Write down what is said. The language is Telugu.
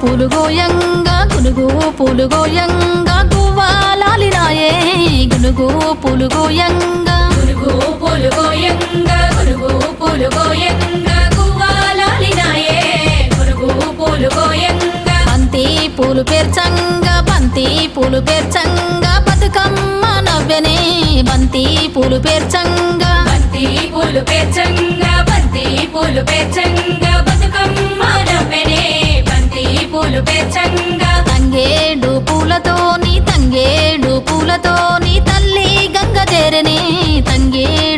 పూలు గోయంగా గునుగు పూలు గోయంగా గువ్వాలాలినాయే గునుగు పూలు గోయంగా గునుగు పూలు గోయంగా గునుగు పూలు గోయంగా గువ్వాలాలినాయే గునుగు పూలు గోయంగా బంతి పూలు పేర్చంగా బంతి పూలు పేర్చంగా బతుకమ్మ నవ్వెనే బంతి పూలు పేర్చంగా బంతి పూలు పేర్చంగా బంతి పూలు పేర్చంగా బతుకమ్మ నవ్వెనే బంతి పూలు పేర్చంగా తంగేడు పూలతోని తల్లి గంగ చేరనే తంగేడు